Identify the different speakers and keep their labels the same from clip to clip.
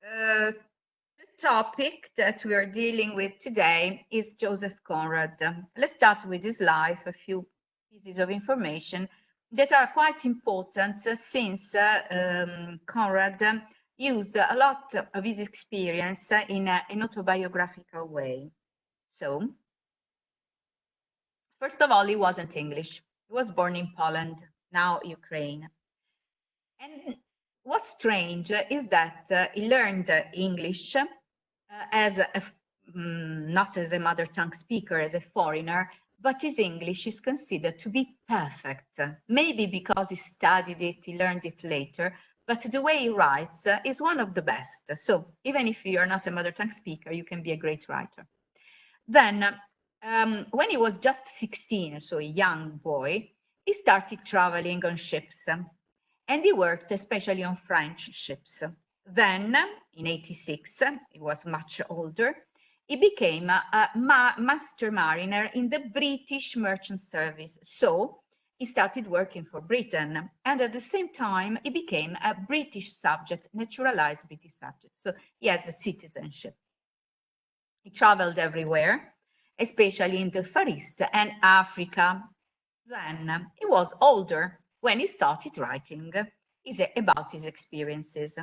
Speaker 1: The topic that we are dealing with today is Joseph Conrad. Let's start with his life, a few pieces of information that are quite important since Conrad used a lot of his experience in an autobiographical way. So, first of all, he wasn't English. He was born in Poland, now Ukraine. And what's strange is that he learned English not as a mother tongue speaker, as a foreigner, but his English is considered to be perfect. Maybe because he studied it, he learned it later, but the way he writes is one of the best. So even if you're not a mother tongue speaker, you can be a great writer. Then, when he was just 16, so a young boy, he started traveling on ships. And he worked especially on French ships. Then, in 86, he was much older, he became a master mariner in the British merchant service. So he started working for Britain. And at the same time, he became a British subject, naturalized British subject. So he has a citizenship. He traveled everywhere, especially in the Far East and Africa. Then he was older when he started writing about his experiences,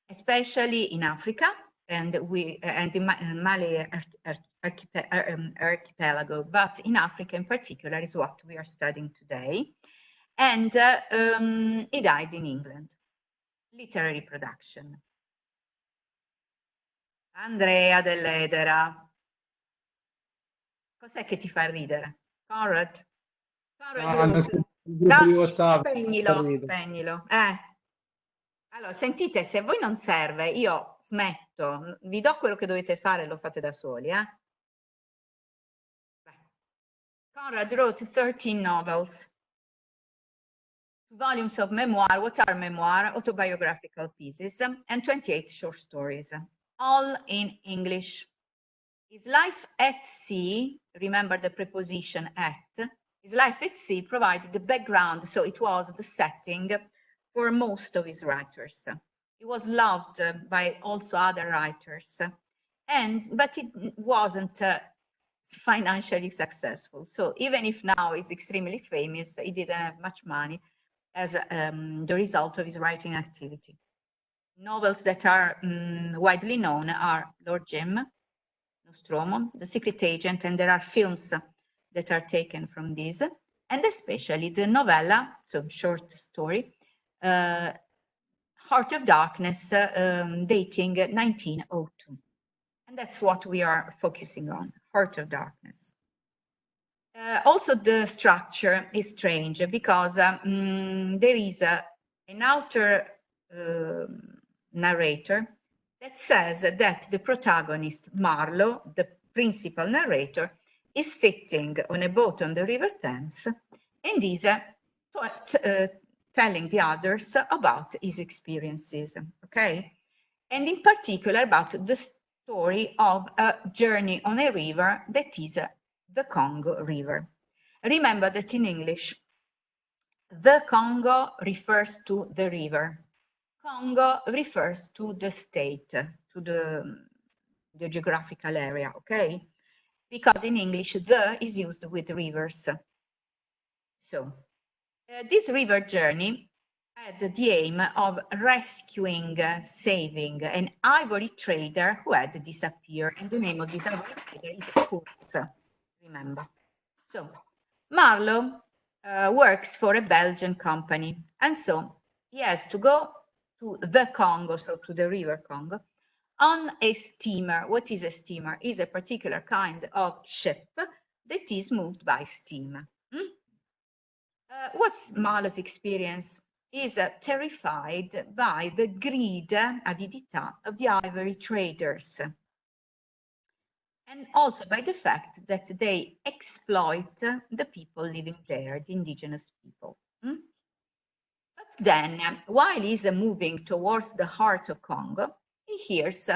Speaker 1: especially in Africa and in Malay archipelago, but in Africa in particular is what we are studying today. And he died in England. Literary production. Andrea dell'Edera. Cos'è che ti fa ridere? Conrad? Spegnilo. Allora, sentite, se a voi non serve, io smetto, vi do quello che dovete fare, lo fate da soli. Conrad wrote 13 novels, 2 volumes of memoir. What are memoir? Autobiographical pieces, and 28 short stories, all in English. His life at sea, remember the preposition at, his life at sea provided the background, so it was the setting for most of his writers. He was loved by also other writers, but it wasn't financially successful. So even if now he's extremely famous, he didn't have much money as the result of his writing activity. Novels that are widely known are Lord Jim, Nostromo, The Secret Agent, and there are films that are taken from this, and especially the novella, so short story, Heart of Darkness, dating 1902. And that's what we are focusing on, Heart of Darkness. Also, the structure is strange because there is an outer narrator that says that the protagonist, Marlowe, the principal narrator, is sitting on a boat on the River Thames and is telling the others about his experiences, okay? And in particular about the story of a journey on a river that is the Congo River. Remember that in English, the Congo refers to the river. Congo refers to the state, to the geographical area, okay? Because in English, the is used with rivers. So, this river journey had the aim of rescuing, saving an ivory trader who had disappeared. And the name of this ivory trader is Kurtz, remember. So, Marlowe works for a Belgian company. And so he has to go to the Congo, so to the river Congo, on a steamer. What is a steamer? Is a particular kind of ship that is moved by steam. What's Marlowe's experience? Is terrified by the greed, avidità, of the ivory traders. And also by the fact that they exploit the people living there, the indigenous people. But then, while he's moving towards the heart of Congo, he hears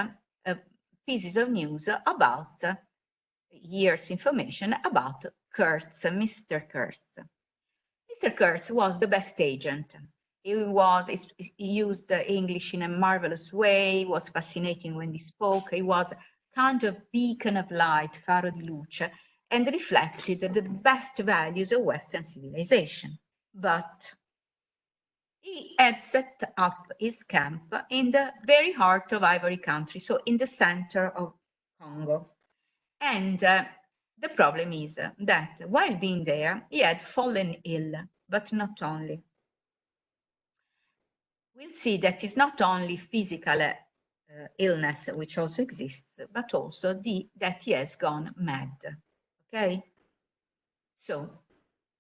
Speaker 1: pieces of news about, hears information about Kurtz, Mr. Kurtz. Mr. Kurtz was the best agent. He used English in a marvelous way, was fascinating when he spoke. He was kind of beacon of light, faro di luce, and reflected the best values of Western civilization. But he had set up his camp in the very heart of Ivory Country, so in the center of Congo. And the problem is that while being there, he had fallen ill, but not only. We'll see that it's not only physical illness, which also exists, but also that he has gone mad. Okay? So,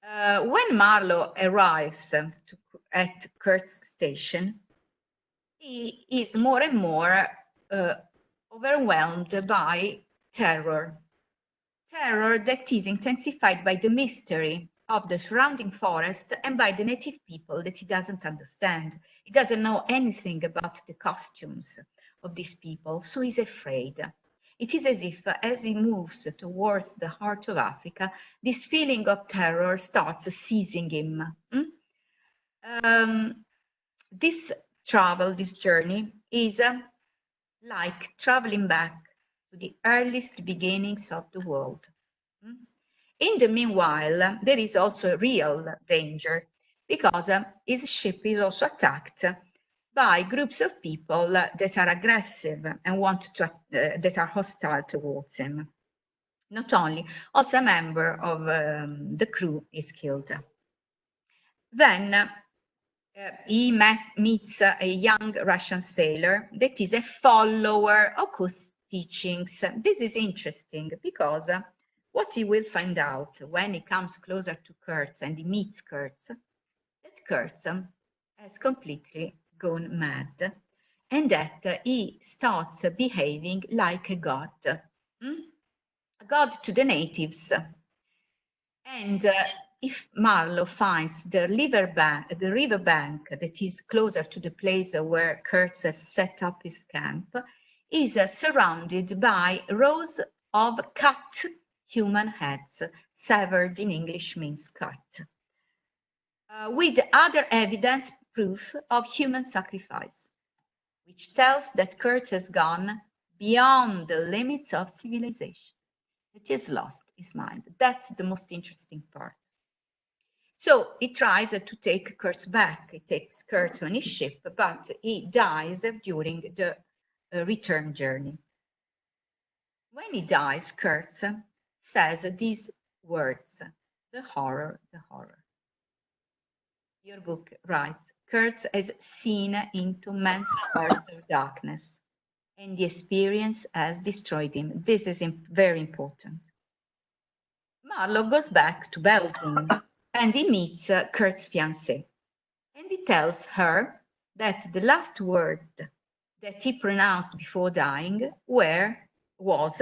Speaker 1: when Marlowe arrives at Kurt's station, he is more and more overwhelmed by terror. Terror that is intensified by the mystery of the surrounding forest and by the native people that he doesn't understand. He doesn't know anything about the costumes of these people, so he's afraid. It is as if, as he moves towards the heart of Africa, this feeling of terror starts seizing him. This journey, is like traveling back to the earliest beginnings of the world. In the meanwhile, there is also a real danger because his ship is also attacked by groups of people that are aggressive and that are hostile towards him. Not only, also a member of the crew is killed. Then he meets a young Russian sailor that is a follower of Kurt's teachings. This is interesting because what he will find out when he comes closer to Kurtz and he meets Kurtz, that Kurtz has completely gone mad and that he starts behaving like a god, a god to the natives. And if Marlowe finds the riverbank that is closer to the place where Kurtz has set up his camp, is surrounded by rows of cut human heads, severed in English means cut, with other evidence, proof of human sacrifice, which tells that Kurtz has gone beyond the limits of civilization. It has lost his mind. That's the most interesting part. So he tries to take Kurtz back. He takes Kurtz on his ship, but he dies during the return journey. When he dies, Kurtz says these words, the horror, the horror. Your book writes, Kurtz has seen into man's course of darkness, and the experience has destroyed him. This is very important. Marlowe goes back to Belgium, and he meets Kurt's fiancée, and he tells her that the last word that he pronounced before dying was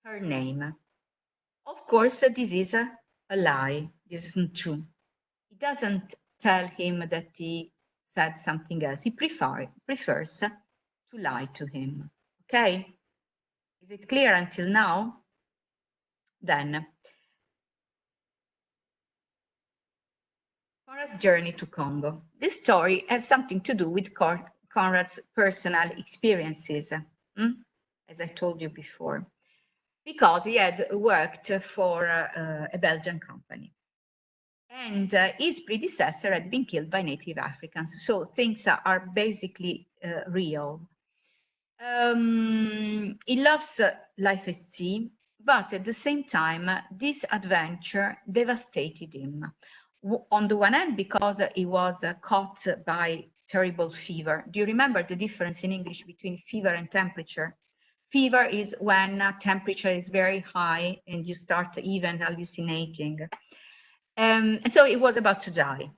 Speaker 1: her name. Of course, this is a lie. This isn't true. He doesn't tell him that he said something else. He prefers to lie to him. Okay? Is it clear until now? Then, Conrad's journey to Congo. This story has something to do with Conrad's personal experiences, as I told you before, because he had worked for a Belgian company. And his predecessor had been killed by native Africans. So things are basically real. He loves life at sea, but at the same time, this adventure devastated him. On the one hand, because he was caught by terrible fever. Do you remember the difference in English between fever and temperature? Fever is when temperature is very high and you start even hallucinating. So he was about to die.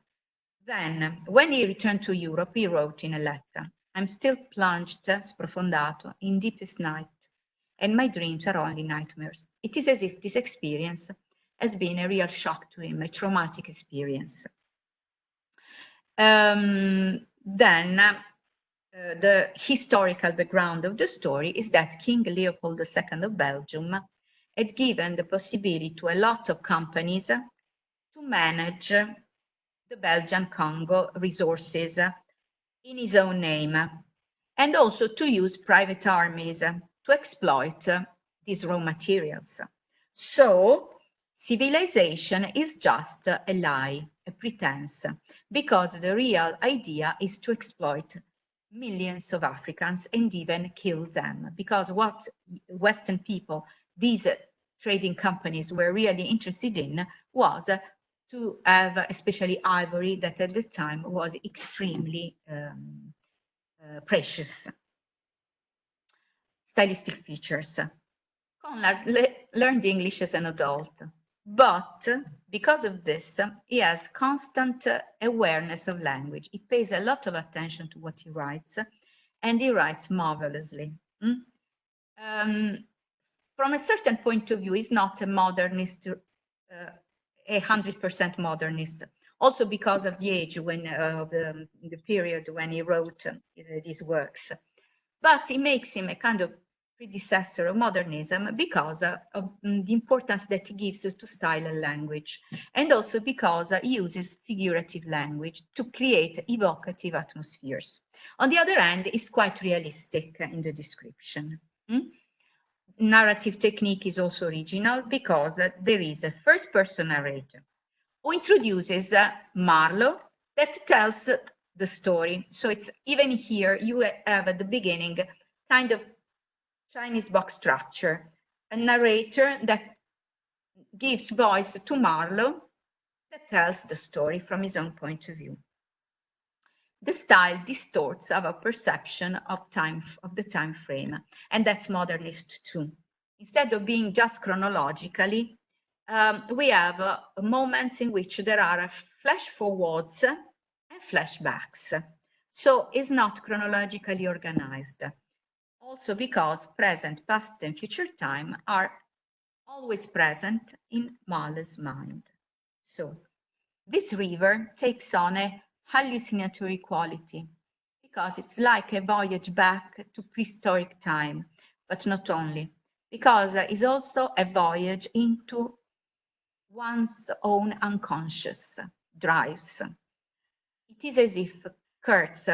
Speaker 1: Then, when he returned to Europe, he wrote in a letter, I'm still plunged, sprofondato, in deepest night, and my dreams are only nightmares. It is as if this experience has been a real shock to him, a traumatic experience. The historical background of the story is that King Leopold II of Belgium had given the possibility to a lot of companies to manage the Belgian Congo resources in his own name, and also to use private armies to exploit these raw materials. So civilization is just a lie, a pretense, because the real idea is to exploit millions of Africans and even kill them, because what Western people, these trading companies, were really interested in was to have especially ivory that at the time was extremely precious. Stylistic features. Conrad learned English as an adult, but because of this, he has constant awareness of language. He pays a lot of attention to what he writes, and he writes marvelously. From a certain point of view, he's not a modernist, 100% modernist. Also because of the age when the period when he wrote these works, but it makes him a kind of predecessor of modernism because of the importance that he gives to style and language, and also because he uses figurative language to create evocative atmospheres. On the other hand, it's quite realistic in the description. Narrative technique is also original because there is a first-person narrator who introduces Marlowe that tells the story. So it's even here you have at the beginning kind of Chinese box structure, a narrator that gives voice to Marlowe that tells the story from his own point of view. The style distorts our perception of time, of the time frame, and that's modernist too. Instead of being just chronologically, we have moments in which there are flash forwards and flashbacks. So it's not chronologically organized. Also because present, past, and future time are always present in Marlowe's mind. So this river takes on a hallucinatory quality because it's like a voyage back to prehistoric time, but not only, because it's also a voyage into one's own unconscious drives. It is as if Kurtz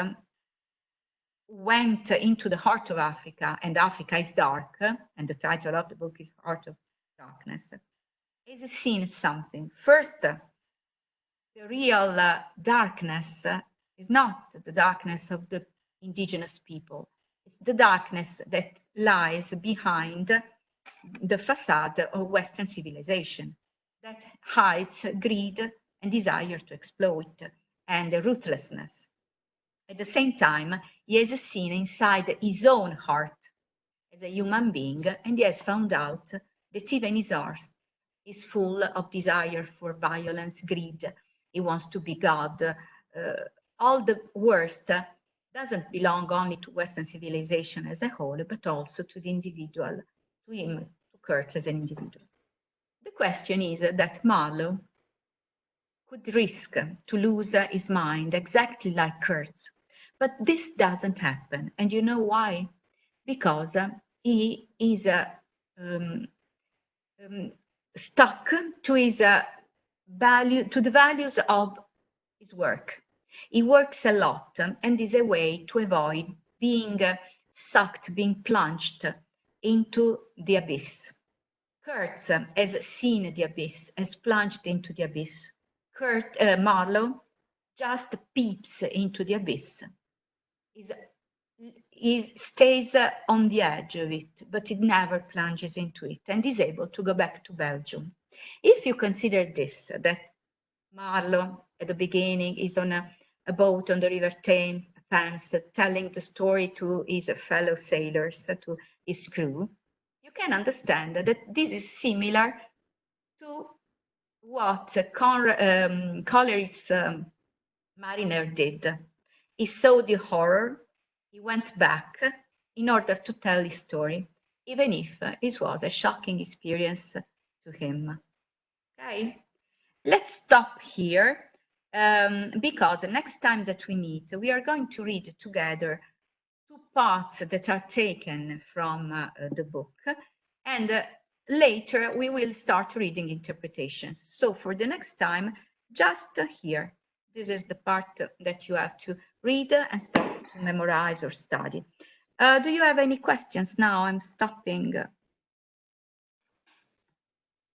Speaker 1: went into the heart of Africa, and Africa is dark, and the title of the book is Heart of Darkness, is seen something. First, the real darkness is not the darkness of the indigenous people. It's the darkness that lies behind the facade of Western civilization that hides greed and desire to exploit and ruthlessness. At the same time, he has seen inside his own heart as a human being, and he has found out that even his heart is full of desire for violence, greed. He wants to be God. All the worst doesn't belong only to Western civilization as a whole, but also to the individual, to him, to Kurtz as an individual. The question is that Marlowe could risk to lose his mind exactly like Kurtz, but this doesn't happen. And you know why? Because he is stuck to his to the values of his work. He works a lot and is a way to avoid being sucked, being plunged into the abyss. Kurtz has seen the abyss, has plunged into the abyss. Marlowe just peeps into the abyss. He stays on the edge of it, but it never plunges into it and is able to go back to Belgium. If you consider this, that Marlowe at the beginning is on a boat on the River Thames, telling the story to his fellow sailors, to his crew, you can understand that this is similar to what Coleridge's Mariner did. He saw the horror, he went back in order to tell his story, even if it was a shocking experience to him. Okay, let's stop here because the next time that we meet, we are going to read together two parts that are taken from the book, and later we will start reading interpretations. So for the next time, just here, This is the part that you have to read and start to memorize or study. Do you have any questions now? I'm stopping